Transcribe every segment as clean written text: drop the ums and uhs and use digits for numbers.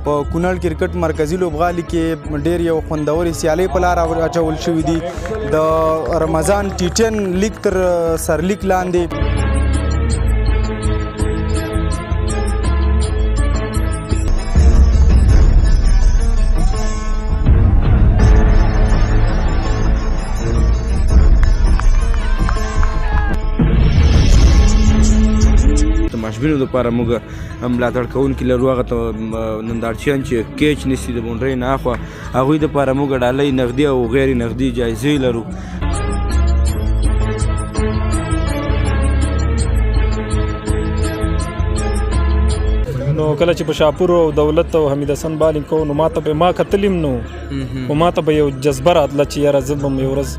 په کونړ کرکټ مرکزي لوبغالي کې ډېر یو خوندورې سیالۍ په لار اچول شوي دي. د رمضان ټي10 لیګ تر سرلیک لاندې ماشبینو لپاره موږ ملاتړ کوونکي لرو. هغه ته نندارچیان چې کیچ نیسي د بونډرۍ نه اخوا هغوی دپاره موږ ډالۍ نغدي او غیر نغدي جایزې لرو. نو کله چې په شاپور او دولت او حمید حسن بالینګ کوو نو ما کتلیم نو خو ما ته به یو جذبه راتله چې یاره زه به یو ورځ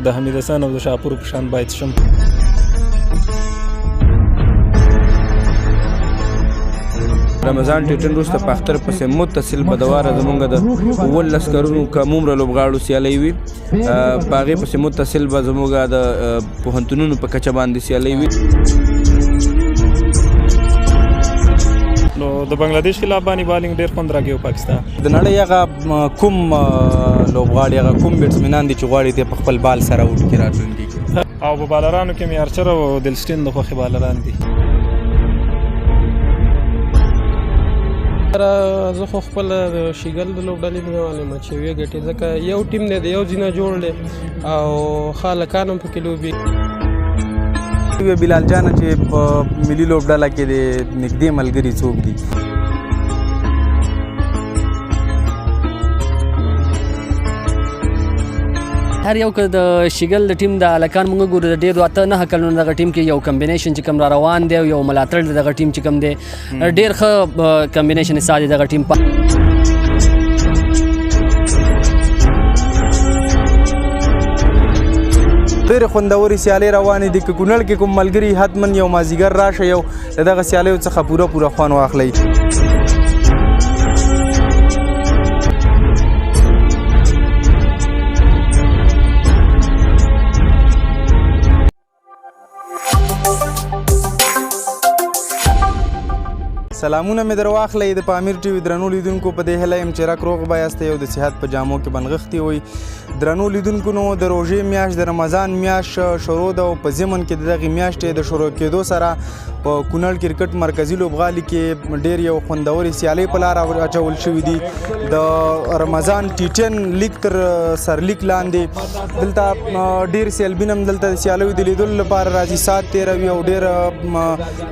د حمید حسن او د شاپور په شان باید شم. رمضان ټي10 وروسته په اختر پسې متصل به دواره زمونږ د 18 کلونو کم عمره لوبغاړو سیالۍ وي. په هغې پسې متصل به زموږ د پوهنتونونو په کچه باندې سیالۍ وي. نو د بنګلادیش خلاف باندې بالینګ ډېر خوند راکوي پاکستان. د نړۍ هغه کوم لوبغاړي هغه کوم بیټسمینان دي چې غواړي دی په خپل بال سره وټ کې راتلونکي او په بالرانو کې مې ارچر او دلسټین د خوښې بالران دي. زه خو خپل د شیګل د لوبډلې مینهوال یم چې ویې ګټي ځکه یو ټیم دی د یو ځینه جوړ دی او ښه هلکان هم پکې لوبي. بلال جانه چې په ملي لوبډله کې د نږدې ملګري څوک دي؟ هر یو که د شیګل د ټیم د هلکان موږ ګورو د ډېرو 8-9 کلونو دغه ټیم کې یو کمبینیشن چې کوم را روان دی او یو ملاتړ د دغه ټیم چې کوم دی ډېر ښه کمبینیشن حصه دی دغه ټیم. ډېرې خوندورې سیالۍ روانې دي. که کونړ کې کوم ملګري حتما یو مازدیګر راشه یو د دغه سیالیو څخه پوره خوند واخلئ. سلامونه مې در واخلئ د پامیر ټي وي درنو لیدونکو. په دې هیله یم چې رک روغ به یاستئ او د صحت په جامو کې بنغښتي وئ. درنو لیدونکو نو د روژې میاشت د رمضان میاشت شروع ده او په ضمن کې د دغې میاشتې د شروع کېدو سره په کونړ کرکټ مرکزي لوبغالي کې ډېر یو خوندورې سیالۍ په لار اچول شوي دي. د رمضان ټي10 لیګ تر سرلیک لاندې دلته ډېر سیالبین هم دلته د سیالیو د لیدلو لپاره راځي. سات تېروي او ډېر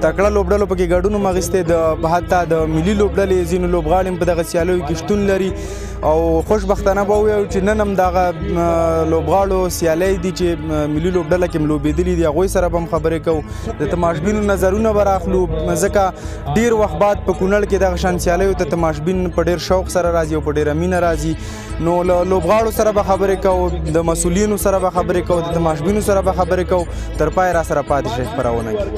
تکړه لوبډلو پکې ګډون هم اخیستی. د حتی د ملي لوبډلې ځینو لوبغاړي هم په دغه سیالیو کې شتون لري او خوشبختانه به ووایو چې نن هم دغه لوبغاړو سیالۍ دي چې ملي لوبډله کې هم لوبېدلي دي. هغوی سره به هم خبرې کوو. د تماشبینو نظرونه به راخلو ځکه ډېر وخت بعد په کونړ کې دغه شان سیالیو ته تماشبین په ډېر شوق سره راځي او په ډېره مینه راځي. نو له لوبغاړو سره به خبرې کوو، د مسؤلینو سره به خبرې کوو، د تماشبینو سره به خبرې کوو. تر پای را سره پاتې شئ خپرونه کې.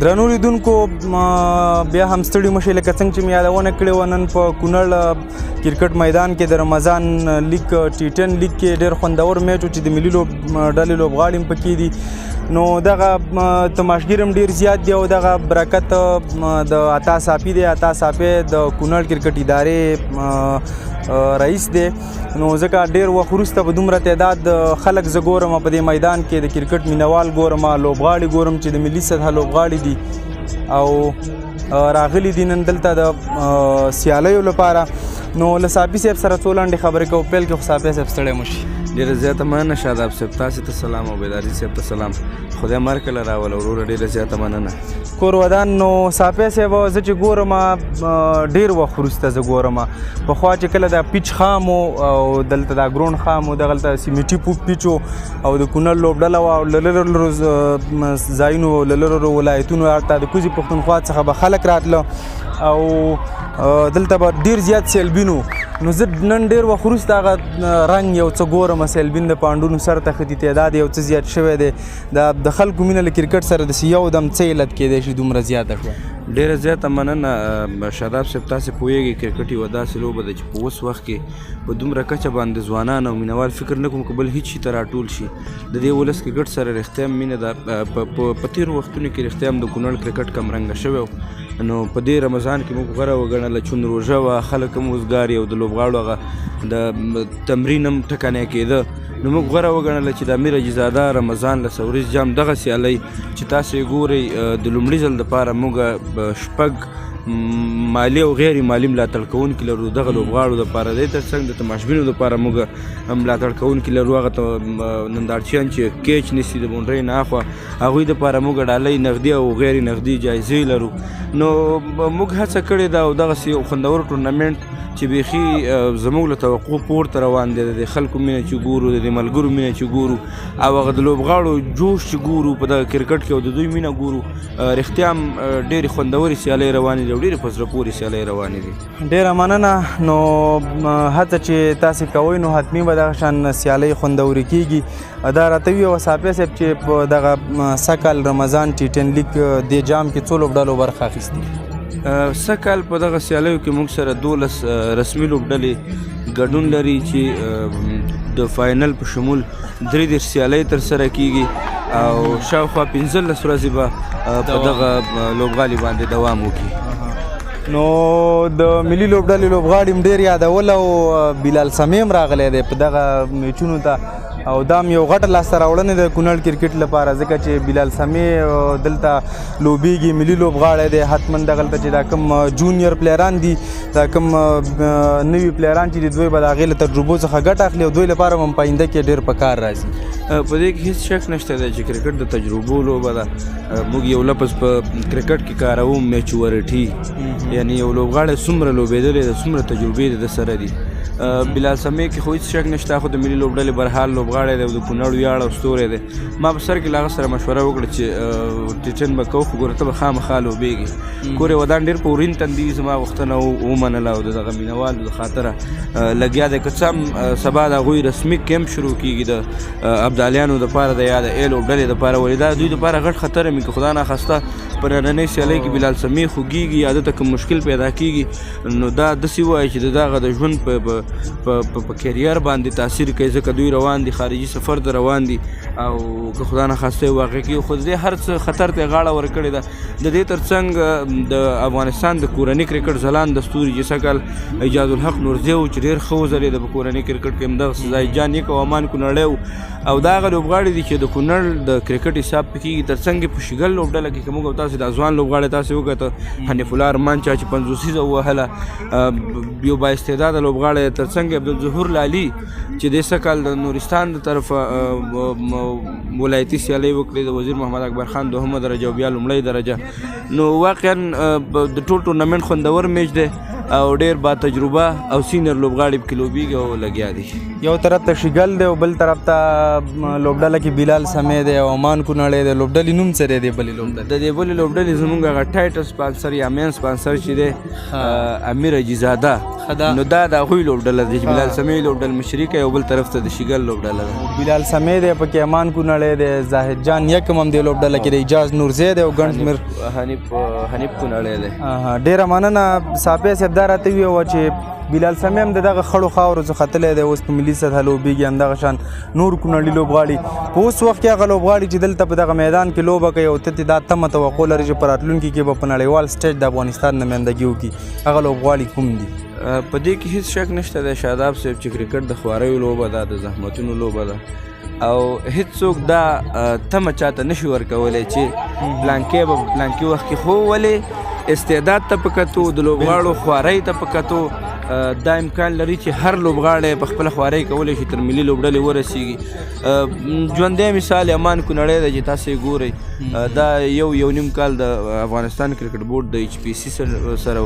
درنو لیدونکو بیا هم ستړي مشئ. لکه څنګه چې مې یادونه کړې وه نن په کونړ کرکټ میدان کې د رمضان لیګ ټي10 لیګ کې ډېر خوندور میچ و چې د ملي ډلې لوبغاړي هم پکې دي. نو دغه تماشګیر هم ډېر زیات دی او دغه برکت د عطا صافي دی. عطا صافي د کونړ کرکټ ادارې رئیس دی. نو ځکه ډېر وخت وروسته په دومره تعداد خلک زه ګورم په دې میدان کې د کرکټ مینوال ګورم، لوبغاړي ګورم چې د ملي سطحه لوبغاړي دي او راغلي دي نن دلته د سیالیو لپاره. نو له صافي صاحب سره څو لنډې خبرې کوو. پیل کې خو صافي صاحب ستړی مشي. ډېره زیاته مننه شاداب صاحب، تاسې ته سلام او بیداري صاحب ته سلام. خدای مرګ کله راوله وروره، ډېره زیاته مننه. کور ودان نو صافی صاحب زه چې ګورم ډېر وخت وروسته زه ګورم پخوا چې کله دا پیچ خام او دلته دا ګرون خام و دغلته سیمټي پیچ او د کونړ لوبډله وه او له لرو ځایونو له لرو ولایتونو هلته د کوزي پښتونخوا څخه به خلک راتله او دلته به ډېر زیات سیلبین نو زه نن ډېر وخت وروسته هغه رنګ یو څه ګورم سیلبین د پانډونو سر ته ختي تعداد یو څه زیات شوی دی د خلکو مینه له کرکټ سره داسې یو دم څه علت کیدی شي دومره زیاته شوه. ډېره زیاته مننه شاداب صاحب، تاسې پوهېږئ کرکټ یوه داسې لوبه ده چې په اوس وخت کې په دومره کچه باندې ځوانان او مینوال فکر نه کوم که بل هېڅ شي ته راټول شي. د دې ولس کرکټ سره رښتیا مینه ده. په تېرو وختونو کې رښتیا هم د کونړ کرکټ کمرنګه شوی و، نو په دې رمضان کې موږ غوره وګڼله چون روژه وه، خلک هم وزګار او د لوبغاړو هغه د تمرین هم ټکنی کېده، نو موږ غوره وګڼله چې د امیر حاجي رمضان له سوریز جام دغه سیالۍ چې تاسې ګورئ د لومړي ځل دپاره موږ شپږ مالي او غیر مالي ملاتړ کوونکي لرو دغه لوبغاړو دپاره. دی تر څنګ د تماشبینو دپاره موږ ملاتړ کوونکي لرو، هغه نندارچیان چې کیچ نیسي د بونډرۍ نه اخوا هغوی دپاره موږ ډالۍ نغدي او غیر نغدي جایزې لرو. نو موږ هڅه کړې ده او دغسې یو خوندور ټورنمنټ چې بیخي زموږ له توقع پورته روان دی، د خلکو مینه چې ګورو، د ملګرو مینه چې ګورو او هغه د لوبغاړو جوش چې ګورو په دغه کرکټ کې او د دوی مینه ګورو، رښتیا هم ډېرې خوندورې سیالۍ روانې دي او ډېرې په زړه پورې سیالۍ روانې دي. ډېره مننه. نو هڅه چې تاسې کوئ نو حتمي به دغه شان سیالۍ خوندورې کېږي. دا راته ووایه صافی صاحب چې په دغه سږ رمضان ټي10 لیګ دې جام کې څو لوبډلو برخه اخیستې؟ سږ په دغه سیالیو کې موږ سره 12 رسمي لوبډلې ګډون لري چې د فاینل په شمول 3 سیالۍ ترسره کیږي او شاوخوا 15 ورځې به په دغه لوبغالي باندې دوام وکړي. نو د ملي لوبډلې لوبغاړي هم ډېر یادول او بلال سمې هم راغلی دی په دغه میچونو ته او دا هم یو غټه لاسته راوړنې د کونړ کرکټ لپاره ځکه چې بلال سمې دلته لوبیږي، ملي لوبغاړی دی. حتما دغلته چې دا کوم جونیئر پلیران دي، دا کوم نوي پلیران چې دي دوی به د هغې له تجربو څخه ګټه اخلي او دوی لپاره هم په آینده کې ډېر په کار راځي. په دې کې هیڅ شک نشته دی چې کرکټ د تجربو لوبه ده. موږ یو لفظ په کرکټ کې کاروو میچورټي، یعنی یو لوبغاړی څومره لوبېدلی دی څومره تجربې د سره دي. بلال سمې کې خو هېڅ شک نشته، خو د ملي لوبډلې برحال لوبغاړی دی او د کونړ ویاړ او ستوری دی. ما په سر کې له هغه سره مشوره وکړه چې ټي10 به کوو خو ګوره ته به خامخا لوبېږي. کور یې ودان ډېر په ورین تندي زما غوښتنه ومنله او د دغه مینهوالو د خاطره لګیا دی. که څه هم سبا د هغوی رسمي کیمپ شروع کېږي د ابدالیانو دپاره د یا د ای لوبډلې دپاره، ولې دا دوی دپاره غټ خطر مې که خدا ناخواسته په نننۍ سیالۍ کې بلال سمې خوږېږي یا دته کوم مشکل پیدا کېږي نو دا داسې وایي چې د دغه د ژوند په کیریر باندې تاثیر کوي، ځکه دوی روان دي خارجي سفر ته روان دي او که خدا ناخواسته واقع کېږي. خو د دې هر څه خطر ته غاړه ورکړې ده. د دې تر څنګ د افغانستان د کورني کرکټ ځلانده ستوري چې سږ کال اجاز الحق نورزی و چې ډېر ښه وځلېده په کورني کرکټ کې، همدغسې ځای جان یک او امان کونړی و او دا هغه لوبغاړي دي چې د کونړ د کرکټ حساب پې کېږي. تر څنګ په شګل لوبډله کې که موږ او تاسې د ځوان لوبغاړی تاسې وکته حنیف الله ارمان چا چې 50 ووهله، یو بااستعداده لوبغاړی تر څنګ عبدالظهور لالي چې د سږ کال د نورستان د طرفه ولایتي سیالۍ وکړې د وزیر محمد اکبر خان دوهمه درجه او بیا لومړۍ درجه. نو واقعا د ټول ټورنمنټ خوندور میچ دی او ډېر با تجربه او سینیر لوبغاړي پکې لوبېږي او لګیا دي. یو طرف ته شګل دی او بل طرف ته لوبډله کې بلال سمې دی او امان کونړی دی. لوبډلې نوم څه دی د بلې لوبډلې؟ د دې بلې لوبډلې زموږ هغه ټایټل سپانسر یا مین سپانسر چې دی امیر حاجي زاده، نو دا د هغوی لوبډله دی چې بلال سمې لوبډل مشري کوي او بل طرف ته د شګل لوبډله ده. بلال سمې دی پکې امان کونړی دی، زاهد جان یکم هم دی لوبډله کې دی، اجاز نورزی دی او ګڼ شمېر حنیف کونړی دی. ډېره مننه صافی صاحب. دا راته وویه چې بلال سمې هم د دغه خړو خاورو څخه تللی دی، اوس په ملي سطحه لوبېږي، همدغه شان نور کونړي لوبغاړي. په اوس وخت کې هغه لوبغاړي چې دلته په دغه میدان کې لوبه کوي او ته دا تمه توقع لري چې په راتلونکي کې به په نړیوال سټیج د افغانستان نمایندګي وکړي، هغه لوبغاړي کوم دي؟ په دې کې هیڅ شک نشته دی شاداب صاحب چې کرکټ د خواریو لوبه ده، د زحمتونو لوبه ده او هیڅوک دا تمه چاته نشي ورکولی چې پلانکې به پلانکې وخت کې خو ولې استعداد ته په کتو د لوبغاړو خوارۍ ته په کتو دا امکان لري چې هر لوبغاړی په خپله خوارۍ کولی شي تر ملي لوبډلې ورسیږي. ژوندی مثال امان کونړی دی چې تاسې ګورئ دا یو نیم کال د افغانستان کرکټ بورډ د ایچ پی سی سره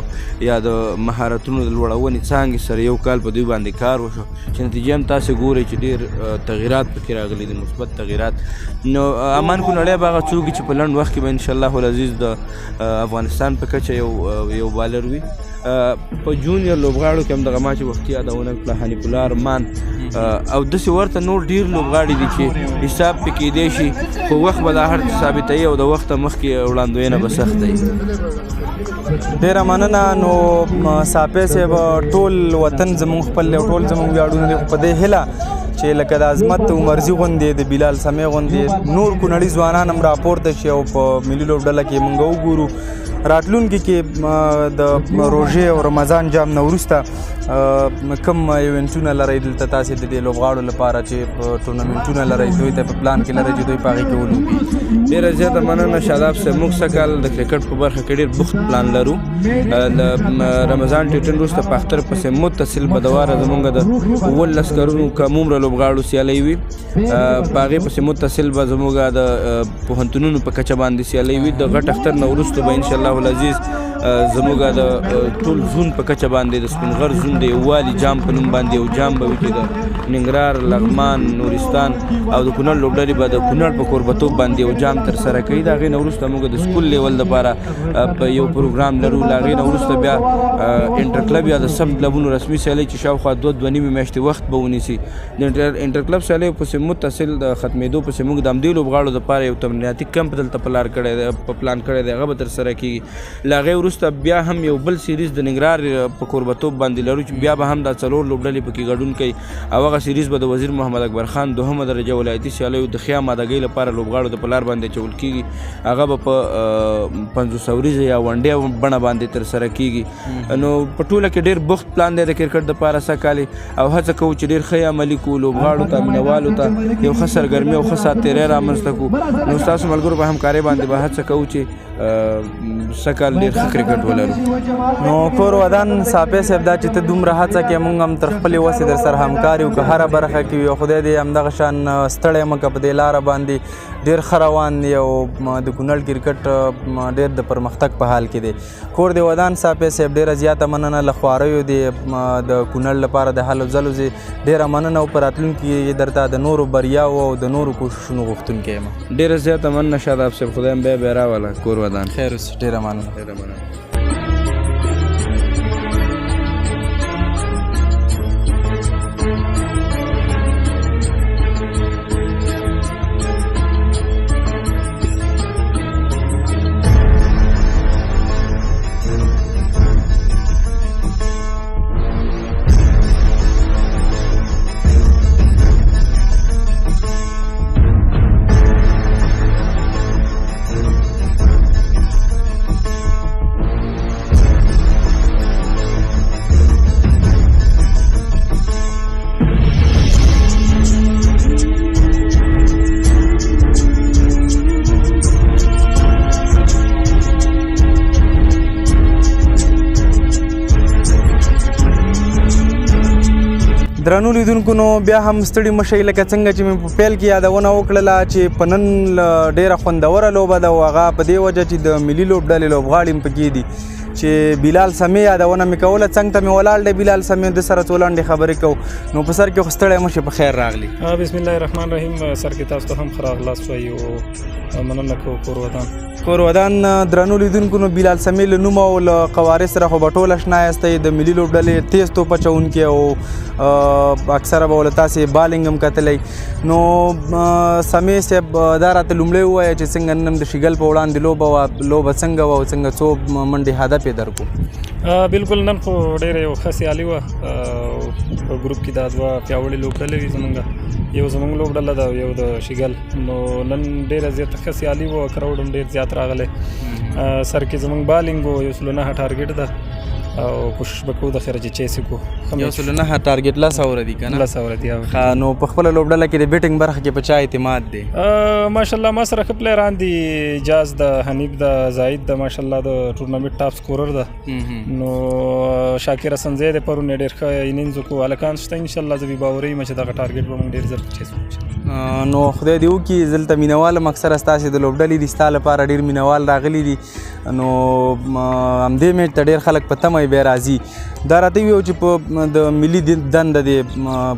یا د مهارتونو د لوړونې څانګې سره یو کال په دوی باندې کار وشو چې نتیجه هم تاسې ګورئ چې ډېر تغیرات پکې راغلي دي، مثبت تغیرات. نو امان کونړی به هغه څوک چې په لنډ وخت کې به انشاءالله العزیز د افغانستان په کچه یو بالر وي. په جونیور لوبغاړو کې هم دغه ما چې وختي یادونه کړه حنیف الله ارمان او داسې ورته نور ډېر لوبغاړي دي چې حساب پې کیدی شي خو وخت به دا هر څه ثابتوي او د وخته مخکې وړاندوینه به سخت دی. ډیره مننه. نو ساپی صاحب ټول وطن زموږ خپل دی او ټول زموږ ویاړونه دي، خو په دې هیله چې لکه د عظمت عمرزي غوندې د بلال سمې غوندې نور کونړي ځوانان هم راپورته شي او په ملي لوبډله کې موږ وګورو راتلونکي کې د روژې او رمضان جام نه وروسته کوم ایونټونه لرئ دلته تاسې د دې لوبغاړو لپاره چې ټورنمنټونه لرئ دوی ته په پلان کې لرئ چې دوی په هغې کې ولوبي؟ ډېره زیاته مننه شاداب صاحب. موږ سږ کال د کرکټ په برخه کې ډېر بوخت پلان لرو. د رمضان ټیټن وروسته په اختر پسې متصل بدواره زموږ د 18 کلونو کم عمره لوبغاړو سیالۍ وي. په هغې پسې متصل به زموږ د پوهنتونونو په کچه باندې سیالۍ وي. د غټ اختر نه وروسته به انشاءالله العزیز زموږ د ټول زون په کچه باندې د سپین غر زون د یووالي جام په نوم باندې یو جام به وي چې د ننګرهار، لغمان، نورستان او د کونړ لوبډلې به د کونړ په کوربتوب باندې یو جام ترسره کوي. د هغې نه وروسته موږ د سکول لیول دپاره په یو پروګرام لرو. له هغې نه وروسته بیا انټر کلب یا د سب کلبونو رسمي سیالۍ چې شاوخوا 2 نیمې میاشتې وخت به ونیسي. د انټر کلب سیالیو پسې متصل د ختمېدو پسې موږ د همدې لوبغاړو دپاره یو تمریناتي کمپ دلته په پلان کړی دی، هغه به ترسره کېږي. له هغې وروسته بیا هم یو بل سیریز د ننګرهار په کوربتوب باندې لرو چې بیا به هم دا 4 لوبډلې پکې ګډون کوي او هغه سیریز به د وزیر محمد اکبر خان 2مه درجه ولایتي سیالیو د خیا مادګۍ لپاره لوبغاړو د په لار باندې اچول کېږي. هغه به په 500 ورځې یا ونډې بڼه باندې ترسره کېږي. نو په ټوله کې ډېر بوخت پلان دی د کرکټ دپاره سږکال او هڅه کوو چې ډېر ښه عملي کړو، لوبغاړو ته مینوالو ته یو ښه سرګرمي او ښه ساعتېری رامنځته کړو. نو ستاسو ملګرو په همکارۍ باندې به هڅه کوو چې سږکال ډېر ښه کرکټ ولرو. نو کور ودان ساپی صاحب دا چې ته دومره هڅه کوې موږ هم تر خپلې وسې در سره همکار یو که هره برخه کې وي او خدای دې همدغه شان ستړی مه که په دې لاره باندې ډېر ښه روان دی او د کونړ کرکټ ډېر د پرمختګ په حال کې دی. کور دې ودان ساپی صاحب ډېره زیاته مننه له خواریو دې د کونړ لپاره د هلو ځلو ډېره مننه او په راتلونکي کې درته د نورو بریاو او د نورو کوششونو غوښتونکی یم. ډېره زیاته مننه شاداب صاحب، خدای هم بیا راوله کور ودان. خیر اوسې، ډېره مننه. درنو لیدونکو نو بیا هم ستړي مشئ لکه څنګه چې مې په پیل کې یادونه وکړله چې په نن ډېره خوندوره لوبه ده او هغه په دې وجه چې د ملي لوبډلې لوبغاړي هم پکې دي چې بلال سمې یادونه مې کوله. څنګ ته مې ولاړ دی بلال سمې د سره څو لنډې خبرې کوو. نو په سر کې خو ستړی مشئ، په خیر راغلی. بسم الله الرحمن الرحیم. سر کې تاسو ته هم ښه راغلاست وایي او مننه کوو کور ودان. کور ودان درنو لیدونکو نو بلال سمې له نومه او له قوارې سره خو به ټول اشنا یاستئ. د ملي لوبډلې تیز توپ اچوونکی او اکثره به ولې تاسې بالنګ هم کتلی. نو سمې صاحب دا راته لومړی ووایه چې څنګه نن هم د شیګل په وړاندې لوبه څنګه وه او څنګه څو منډې هدف یې در کړو؟ بالکل نن خو ډېره یو ښه سیالي وه. په ګروپ کې دا 2 پیاوړې لوبډلې وي زمونږ، یو زمونږ لوبډله ده او یو د شیګل. نو نن ډېره زیاته ښه سیالي وه، کراوډ هم ډېر زیات راغلی. سر کې زمونږ بالنګ و 109 ټارګېټ ده او کوشش به کوو د خیره چې چیسې کو 109 ټارګټ 10 دي که نه 10 دي نو په خپله لوبډله کې د بیټنګ برخه کې په چا اعتماد دی ماشاءالله ما سره ښه پلیران دي جاز د حنیف د زاید د ماشاءالله د ټورنمنټ ټاپ سکورر ده نو شاکر حسن زید پرون ډېر ښه انینګز وکړو هلکان شته انشاءالله زه بې باوري یم چې دغه ټارګټ به موږ ډېر زر چیز نو خدای دې وکړي دلته مینوال هم اکثره ستاسې د لوبډلې دي ستا لپاره ډېر مینوال راغلي دي نو همدې میچ ته ډېر خلک په تمه بیا راځي دا راته ویو چې په د ملي دنده دی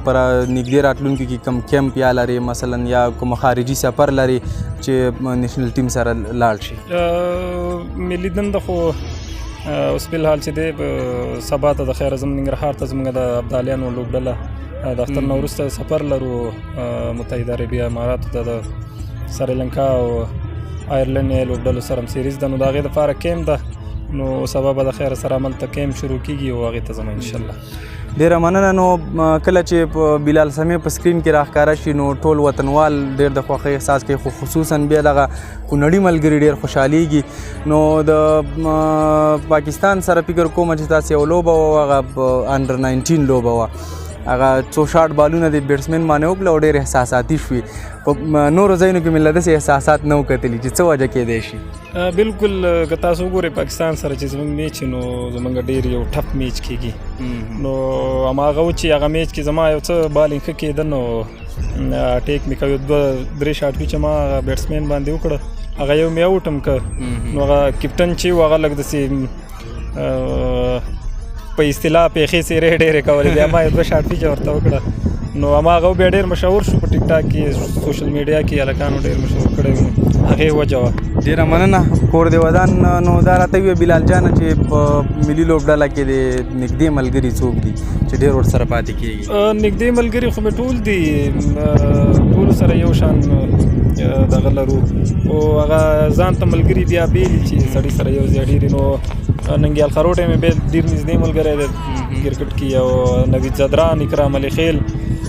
پر نږدې راتلونکي کې کم کیمپ یا لري مثلا یا کوم خارجي سفر لري چې نیشنل ټیم سره لاړ شي ملي دنده خو اوس فلحال چې دی سبا ته د خیر اعظم ننګرهار ته زموږ د ابدالیانو لوبډله د اختر نه وروسته سفر لرو متحده عربیه اماراتو ته د سریلنکا او آیرلینډ لوبډلو سره هم سیریز ده نو د هغې دپاره کیمپ ده نو سبا به د خیر سره هملته کیمپ شروع کیږي او هغې ته ځم انشاءالله ډېره مننه نو کله چې بلال سمیع په سکرین کې راښکاره شي نو ټول وطنوال ډېر د خوښۍ احساس کوي خو خصوصا بیا دغه کونړي ملګري ډېر خوشحالیږي نو د پاکستان سره فکر کوم چې تاسې یو لوبه وه هغه انډر 19 لوبه وه هغه څو شاټ بالونه د بیټسمین باندې وکړه او ډېر احساساتي شوي په نورو ځایونو کې مې له داسې احساسات نه و کتلي چې څه وجه کیدی شي بالکل که تاسو وګورئ پاکستان سره چې زموږ میچ نو زموږ ډېر یو ټف میچ کیږي نو هماغه و چې هغه میچ کې زما یو څه بالینګ ښه کېده نو ټیک مې کوي 2-3 شاټ چې ما هغه بیټسمین باندې وکړه هغه یو مې اوټ هم که نو هغه کپټن چې و هغه لږ داسې په اصطلاح پیښې څېرې ډېرې کولې بیا ما یو 2 شاټ پیچه ورته وکړه نو هماغه بیا ډېر مشهور شو په ټیک ټاک کې سوشل میډیا کې هلکانو ډېر مشهور کړی و هغې وجه وه ډېره مننه کور دې ودان نو دا راته ویې بلال جانه چې په ملي لوبډله کې د نږدې ملګري څوک دي چې ډېر ورسره پاتې کېږي نږدې ملګري خو مې ټول دي ټولو سره یو شان دغه لرو او هغه ځان ته ملګري بیا بېلي چې سړي سره یو ځای ډېرې نو ننګیال خروټی مې بیا ډېر نږدې ملګری دی کرکټ کې او نوید زدران اکرام علي خیل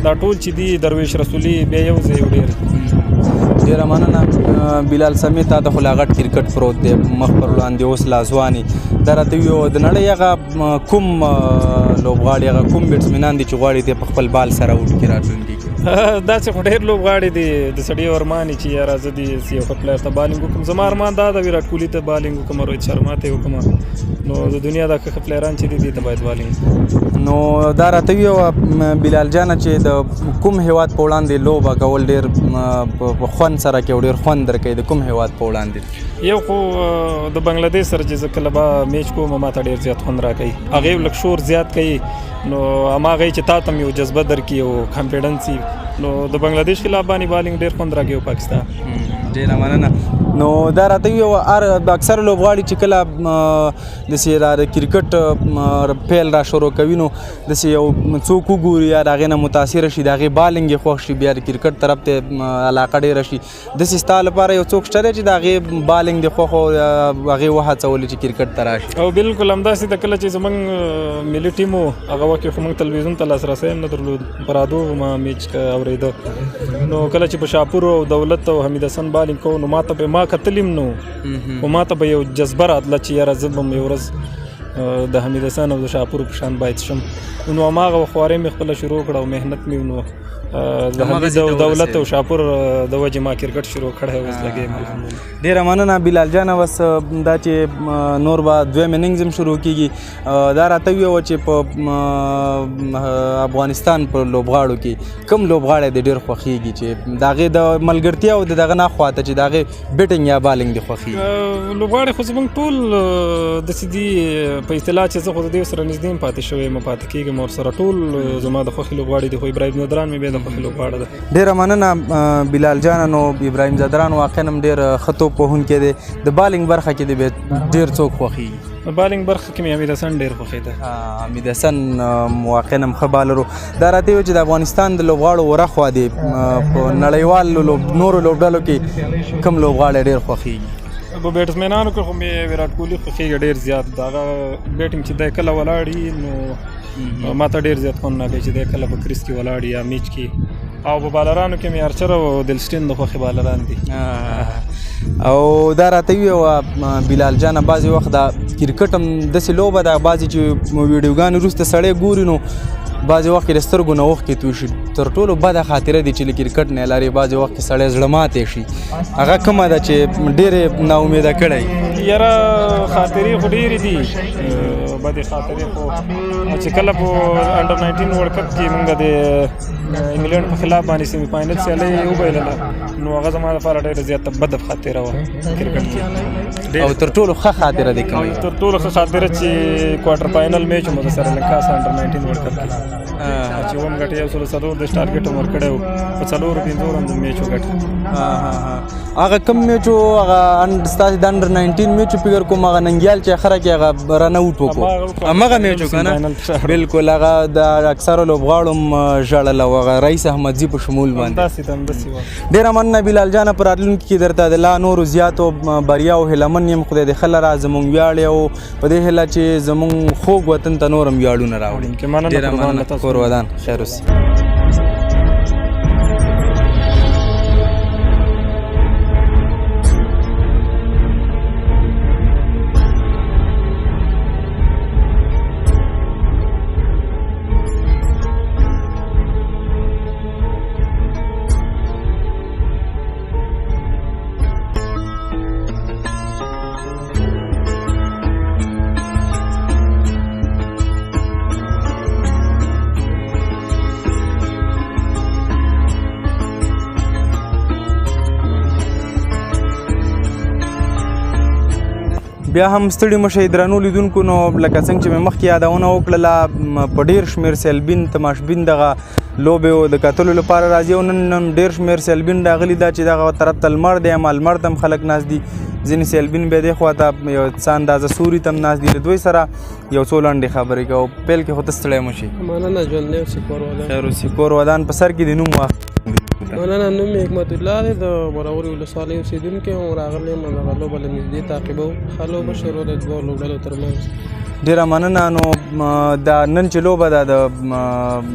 دا ټول چې دي درویش رسولي بیا یو ځای ډېر ډېره مننه بلال سمیع تا ته خو لا غټ کرکټ پروت دی مخ پر وړاندې اوس لازواني دا راته ویو د نړۍ هغه کوم لوبغاړي هغه کوم بیټسمینان دي چې غواړي دی په خپل بال سره اوټ کړي راتلونکي داسې خو ډېر لوبغاړي دي د سړي ارمان چې یاره زه دې یو ښه پلیر ته بالینګ وکړم زما ارمان دا ده وراټ کوهلي ته بالینګ وکړم روهت شرما ته یې وکړم نو د دنیا دا ښه پلیران چې دي دې ته باید بالینګ نو دا راته ویوه بلال جانه چې د کوم هیواد په وړاندې لوبه کول ډېر په خوند سره کوي او ډېر خوند درکوي د کوم هیواد په وړاندې یو خو د بنګلادیش سره چې زه کله به میچ کوم ما ته ډېر زیات خوند راکوي هغې لږ شور زیات کوي نو هماغه چې تا ته یو جذبه درکړي او کانفیډنس نو د بنګلادیش خلاف باندې بالینګ ډېر خوند راکوي پاکستان ډېره مننه نو دا راته ویوه اکثره لوبغاړي چې کله داسې د کرکټ پیل را شروع کوي نو داسې یو څوک وګوري یا د هغې نه متاثره شي د هغې بالینګ یې خوښ شي بیا د کرکټ طرف ته علاقه ډېره شي داسې ستا لپاره یو څوک شته دی چې د هغې بالینګ دې خوښ او هغې وهڅولي چې کرکټ ته راشي او بالکل همداسې د کله چې زموږ ملي ټیم و هغه وخت کې خو موږ تلویزیون ته لاسرسی هم نه درلود په رادیو ما میچ اورېده نو کله چې په شاپور او دولت او حمید حسن بالینګ کوو نو ما کتلیم نو خو ما ته به یو جذبه راتله چې یاره زه به یو ورځ د حمید حسن او د شاپور په شان باید شم نو هماغه خوارۍ مې خپله شروع کړه او محنت مې نو د حمید او دولت او شاپور د وجې ما کرکټ شروع کړی اوس لګیم الحمدلله ډېره مننه بلال جانه بس دا چې نور به دویم اننګز هم شروع کېږي دا راته ویوه چې په افغانستان په لوبغاړو کې کوم لوبغاړی د ډېر خوښېږي چې د هغې د ملګرتیا او د دغه نه خواته چې د هغې بیټنګ یا بالینګ دې خوښېږي لوبغاړي خو زموږ ټول داسې دي په اصطلاح چې زه خو د دې سره نږدې هم پاتې شوی یم پاتې کېږم ورسره ټول زما د خوښې لوبغاړي دي خو ابراهیم زدران مې بیا د خوښې لوبغاړی ده ډېره مننه بلال جانه نو ابراهیم زدران واقعا هم ډېر ښه توپ وهونکی دی د بالینګ برخه کې دې بیا ډېر څوک خوښېږي بالینګ برخه کې مې حمید حسن ډېر خوښېده حمید حسن واقعا هم ښه بالر و دا راته ویل چې د افغانستان د لوبغاړو وره خوا دی په نړیوالو نورو لوبډلو کې کوم لوبغاړی ډېر خوښېږي په بیټسمینانو کې خو مې وراټ کوهلي خوښېږي ډېر زیات د هغه بیټینګ چې دی کله ولاړ وي نو ما ته ډېر زیات خوند راکوي چې دی کله په کریز کې ولاړ یا میچ کې او په بالرانو کې مې ارچر او دلسټین د خوښې بالران دي. او دا راته ویوه بلال جانه بعضې وخت دا کرکټ هم داسې لوبه ده بعضې چې ویډیوګانې وروسته سړی ګوري نو بعضې وخت کې د سترګو نه اوښکې توی شي. تر ټولو بده خاطره دي چې له کرکټ نه لرې بعضې وخت کې سړی زړه ماتی شي هغه کومه ده چې ډېرې ناامیده کړی؟ یاره خاطرې خو ډېرې دي بدې خاطرې خو چې کله په انډر 19 ورلډ کپ کې موږ د انګلینډ په خلاف باندې سیمي فاینل سیالۍ وبایلله نو هغه زما لپاره ډېره زیاته بده خاطره وه کرکټ کې. او تر ټولو ښه خاطره دې کومه؟ تر ټولو ښه خاطره چې کوارټر فاینل میچ مو د سریلنکا سره انډر 19 ورلډ کپ کې چې وم ګټې 104 ټارګټ هم ورکړی و په 4-5 رنو میچ وګټه. هغه کوم میچ و هغه ستاسې د انډر 19 میچ فکر کوم هغه ننګیال چې اخره کې هغه رن اوټ وکړو همغه میچ و که نه؟ بلکل هغه د اکثرو لوبغاړو هم ژړل او هغه رئیس احمدزي په شمول باندې. ډېره مننه بلال جانه په راتلونکي کې درته د لا نورو زیاتو بریاو هیله من یم خدای دې ښه لره زموږ ویاړې او په دې هیله چې زموږ خوږ وطن ته نور هم ویاړونه راوړي. ډېره مننه کور ودان خیر اوسي. بیا هم ستړي مشئ درنو لیدونکو نو لکه څنګه چې مې مخکې یادونه وکړله په ډېر شمېر سیلبین تماشبین دغه لوبې د کتلو لپاره راځي او نن هم ډېر شمېر سیلبین راغلي ده چې دغه طرف ته لمر دی اما لمر ته هم خلک ناست دي ځینې سیلبین بیا دې خوا ته یو څه اندازه سوري ته هم ناست دي له دوی سره یو څو لنډې خبرې کوو. پیل کې خو ته ستړی مشي. مننه ژوندی اوسې کور ودان. خیر اوسې کور ودان په سر کې د نوم واخ. مننه نوم مې حکمت الله دی د مرغوري ولسوالۍ اوسېدونکی یم راغلی یم دغه لوبه له نږدې تعقیبوو. ښه لوبه شروع ده دوو لوبډلو تر منځ. ډېره مننه. نو دا نن چې لوبه ده د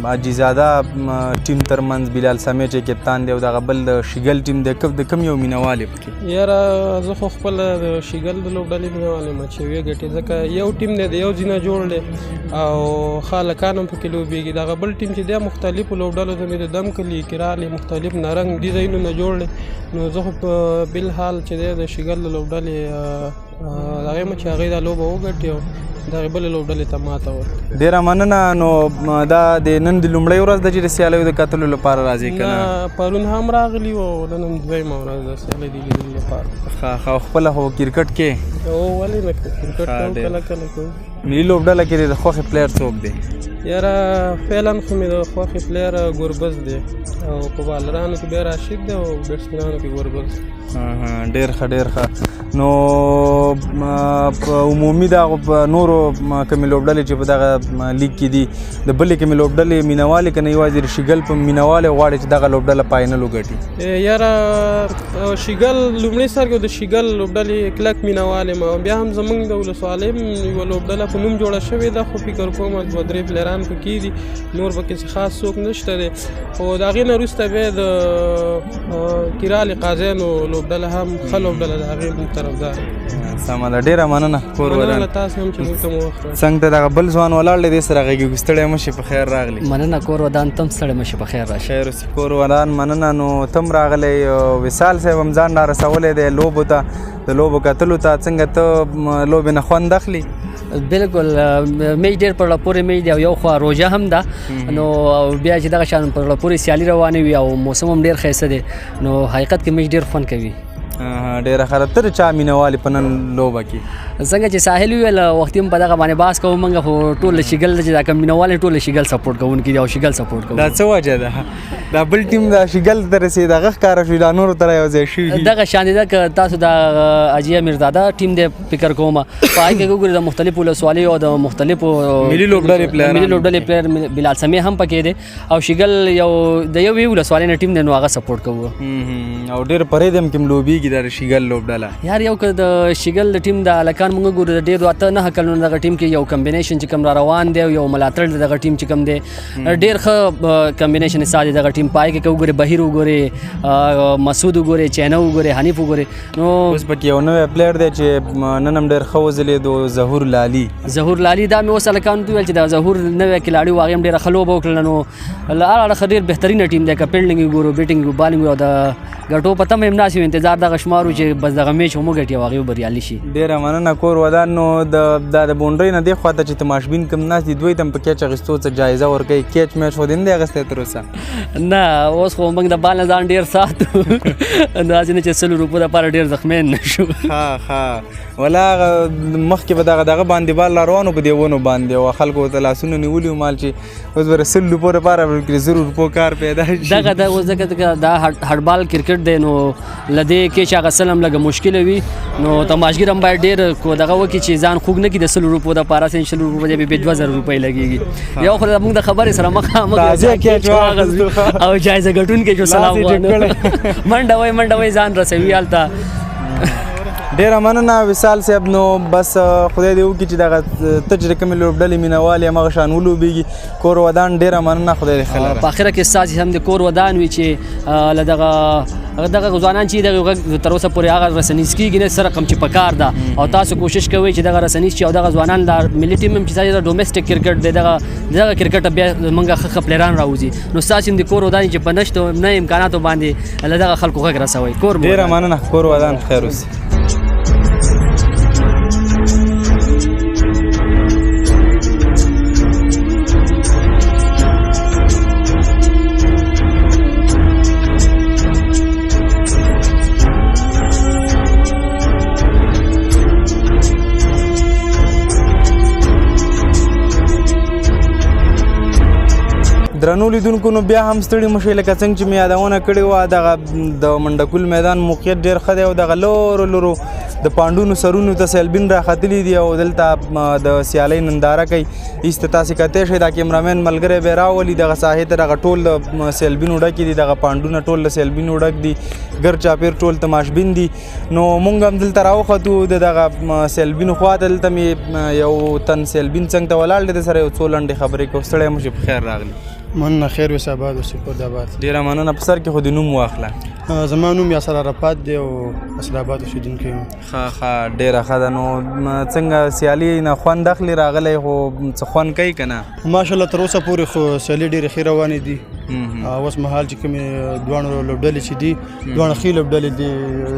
حاجیزاده ټیم تر منځ بلال سامع چې کپتان دی او دغه بل د شیګل ټیم دی د کوم یو مینوال یې پکې؟ یاره زه خو خپله د شیګل د لوبډلې مینوال یم چې ویې ګټې ځکه یو ټیم دی د یو ځای نه جوړ دی او ښه هلکان هم پکې لوبېږي. دغه بل ټیم چې دی مختلفو لوبډلو ته مې د دم کلي کرالې مختلف نرنګ ډیزاینونه جوړ دی نو زه خو په بالحال چې دی د شیګل د لوبډلې هغې یم چې هغې دا لوبه وګټي او دغې بلې لوبډلې ته ماته ورکړي. ډېره مننه. نو دا د نن د لومړۍ ورځ ده چې د سیالیو د کتلو لپاره راځي که نه؟ پرون هم راغلي وو او نن هم دویمه ورځ ده سیالۍ د لیدلو لپاره. ښه خپله خو کرکټ کې ولې نه کرکټ کوو کله کله کوو. ملي لوبډله کې د خوښې پلیر څوک دی؟ یاره فعلا خو مې د خوښې پلیر ګوربز دی او په بالرانو کې بیا راشد دی او بیټسمنانو کې ګوربز. ډېر ښه ډېر ښه. نو په عمومي دغه نورو کومې لوبډلې چې په دغه لیګ کې دي د بلې کومې لوبډلې مینوالې که نه یوازې د شیګل په مینوالې غواړي چې دغه لوبډله فاینل وګټي؟ یاره شیګل لومړي سر کې د شیګل لوبډلې کلک مینوال یم او بیا هم زموږ د ولسوالۍ یوه لوبډله په نوم جوړه شوې ده خو فکر کوم 2-3 پلیران پکې دي نور پکې خاص څوک نشته دی خو د هغې نه وروسته بیا د کرالې قاضیانو لوبډله هم ښه لوبډله د هغې موږ طرفدار. سمه ده. ډېره مننه کور ودان. مننه تاسو هم چې موږ ته مو وخت څنګه ته دغه بل ځوان ولاړ دی دې سره غږېږو ستړی مشي په خیر راغلی. مننه کور ودان تم ستړی مشي په خیر راشي. خیر اوسې کور ودان. مننه. نو تم راغلی وصال صاحب هم ځان را رسولی دی لوبو ته د لوبو کتلو ته څنګه ته لوبې نه خوند اخلي؟ بالکل میچ ډېر په زړه پورې میچ دی او یو خوا روژه هم ده نو بیا چې دغه شان په زړه پورې سیالي روانې وي او موسم هم ډېر ښایسته دی نو حقیقت کې میچ ډېر خوند کوي. ډېره ښه. ته د چا مینهوال په نن لوبه کې؟ څنګه چې ساحل وویل وختي هم په دغه باندې بحث کوو موږ خو ټول شیګل چې دا کوم مینهوال ټول شیګل سپورټ کوونکي دي او شیګل سپورټ کوي. دا څه وجه ده؟ دا بل ټیم دا شیګل ته رسېد هغه ښکاره شوي دا نورو ته رایوځای شوي دغه شان ده که تاسو د اجیا میرزاده ټیم دی فکر کوم په هغې کې وګورئ د مختلفو ولسوالیو او د مختلفو ملي لوبډلې پلیر بلال سمیع هم پکې دی او شیګل یو د یوې ولسوالۍ نه ټیم دی نو هغه سپورټ کوو او ډېر پرې دی هم کې هم لوبېږي بیږي د شیګل لوبډله یار یو که د شیګل د ټیم د هلکان موږ ګورو د ډېرو 8-9 کلونو دغه ټیم کې یو کمبینیشن چې کوم را روان دی او یو ملاتړ د دغه ټیم چې کوم دی ډېر ښه کمبینیشن یې ساتي دغه ټیم پای کې که وګورې بهیر وګورې مسعود وګورې چینه وګورې حنیف وګورې نو اوس پکې یو نوی پلیئر دی چې نن هم ډېر ښه وځلېدو ظهور لالي دا مې اوس هلکانو ته وویل چې د ظهور نوی کلاړي و هغې هم ډېره ښه لوبه وکړله نو له هر اړخه ډېر بهترینه ټیم دی که فیلډینګ وګورو بیټینګ بالینګ او د ګټو په تمه هم ناسي انتظار دغه شمار و چې بس دغه میچ هم وګټي او هغې بریالي شي ډېره مننه کور ودان نو د بونډرۍ نه دې خواته چې تماشبین کم ناست دي دوی ته هم په کیچ اخیستو څه جایزه ورکوي کیچ میچ خو دې نه دی اخیستی تر اوسه نه اوس خو موږ د بال نه ځان ډېر ساتو داسې نه چې 100 روپو دپاره ډېر زخمین نه شو ها ولا مخکې به دغه باندې بال را روان و په دې ونو باندې او خلکو ورته لاسونه نیولي وو مال چې اوس به 100 روپو دپاره به 0 روپو کار پیدا شي دغه اوس ځکه دا هډبال کرکټ دی نو له دې کې چې هغه سلم لږه مشکله وي نو تماشګر هم باید ډېر دغه وکړي چې ځان خوږ نه کړي د 100 روپو دپاره 100 روپو په ځای به 2000 روپۍ لګېږي یو خو موږ د خبرې سره مخامخ او جایزه ګټونکی شو سلام منډه وای ځان رسوي هلته ډېره مننه وصال صاحب نو بس خدای دې وکړي چې دغه ته چې د کومې لوبډلې مینوال یې همغه شان ولوبېږي کور ودان ډېره مننه خدای دې ښه لره په اخره کې ستاسې هم د کور ودان وي چې له دغه ځوانان چې دغه غږ تر اوسه پورې هغه رسنیز کېږي نه څه رقم چې په کار ده او تاسو کوشش کوئ چې دغه رسنیز چې او دغه ځوانان د ملي ټیم هم چې د ډومېسټک کرکټ دی دغه کرکټ بیا موږ ښه پلیران راوځي نو ستاسې هم د کور ودان چې په نشتو نه امکاناتو باندې له دغه خلکو غږ رسوئ کور ډېره مننه کور ودان خیر اوسي درنو لیدونکو نو بیا هم ستړي مشئ لکه څنګه چې مې یادونه کړې وه دغه د منډکول میدان موقعیت ډېر ښه دی او دغه لورو د پانډونو سرونو ته سیلبین راختلي دي او دلته د سیالۍ ننداره کوي ایسته تاسې کتی شئ دا کیمرامین ملګری به یې راولي دغه ساحې ته دغه ټول د سیلبینو ډکې دي دغه پانډونه ټول د سیلبینو ډک دي ګر چاپیر ټول تماشبین دي نو مونږ هم دلته راوختو د دغه سیلبینو خواته دلته مې یو تن سیلبین څنګ ته ولاړ دی د سره یو څو لنډې خبرې کوو ستړی مو شي په خیر راغلی مننه خیر اوسې آباد اوسې کور د آباد ډېره مننه په سر کې خو د نوم واخله زما نوم یاسر عرفات دی او اصل آباد اوسېدونکی یم ښه ډېره ښه ده نو څنګه سیالي نه خوند اخلي راغلی خو څه خوند کوي که نه ماشاءالله تر اوسه پورې خو سیالي ډېرې ښې روانې دي اوس مهال چې کومې دواړو لوبډلې چې دي دواړه ښې لوبډلې دي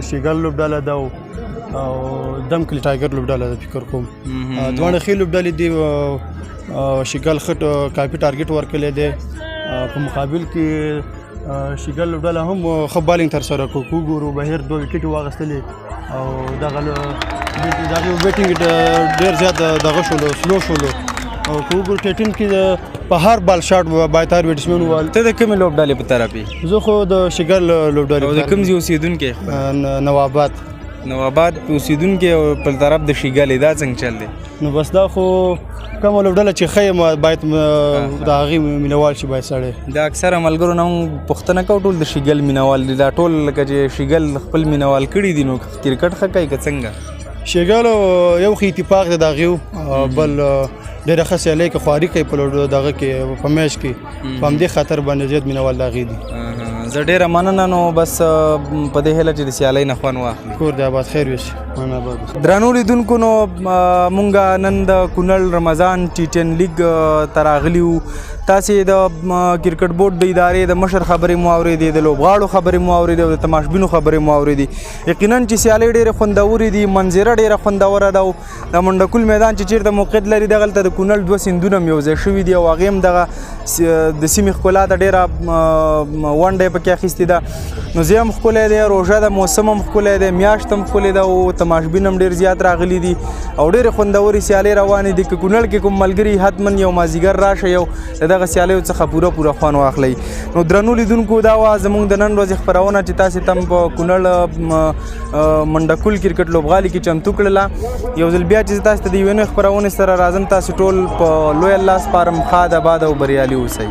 شیګل لوبډله ده او دم کلي ټایګر لوبډله ده فکر کوم دواړه ښې لوبډلې دي شیګل ښه کافي ټارګېټ ورکړی دی په مقابل کې شیګل لوبډله هم ښه بالینګ ترسره کړو که وګورو بهیر 2 وکټې واخیستلې او دغه بیټینګ ډېر زیات دغه شولو سلو شولو او که وګورو ټیټین کې په هر بال شاټ بایتار بیټسمین وویل ته د کومې لوبډلې په طرف یې زه خو د شیګل لوبډلې او د کوم ځای اوسېدونکی نواباد اوسېدونکی او په طرف د شیګلې دا څنګه چل دی نو بس دا خو کومه لوبډله چې ښه باید د هغې مینوال شي باید سړی د اکثره ملګرو نه موږ پوښتنه کوو ټول د شیګل مینوال دي دا ټول لکه چې شیګل خپل مینوال کړي دي نو کرکټ ښه کوي که څنګه شیګل یو خو اتفاق دی د هغې بل ډېره ښه سیالۍ کې خواري کوي په دغه کې په میچ کې په همدې خاطر باندې زیات مینوال د هغې دي زه ډېره مننه نو بس په دې هیله چې د سیالۍ نه خوند واخلي کور د آباد خیر وشي مننه آباد درنو لیدونکو نو مونږ نن د کونړ رمضان ټي10 لیګ ته راغلي وو تاسې د کرکټ بورډ د ادارې د مشر خبرې مو اورېدې د لوبغاړو خبرې مو اورېدې او د تماشبینو خبرې مو اورېدې یقینا چې سیالۍ ډېرې خوندورې دي منظره ډېره خوندوره ده او د منډکول میدان چې چېرته موقعیت لري دغلته د کونړ 2 سیندونه هم یو ځای شوي دي او هغې هم دغه د سیمې ښکلا ته ډېره ونډه یې پکې اخیستې ده نو ځای هم ښکلی دی روژه ده موسم هم ښکلی دی میاشت هم ښکلې ده او تماشبین هم ډېر زیات راغلي دي او ډېرې خوندورې سیالۍ روانې دي که کونړ کې کوم ملګري حتما یو مازدیګر راشه یو د دغه سیالیو څخه پوره خوند واخلئ نو درنو لیدونکو دا وه زموږ د نن ورځې خپرونه چې تاسې ته په کونړ منډکول کرکټ لوبغالي کې چمتو کړله یو ځل بیا چې زه تاسې ته د یوې نوې خپرونې سره راځم تاسې ټول په لوی الله سپارم ښاد آباد او بریالي اوسئ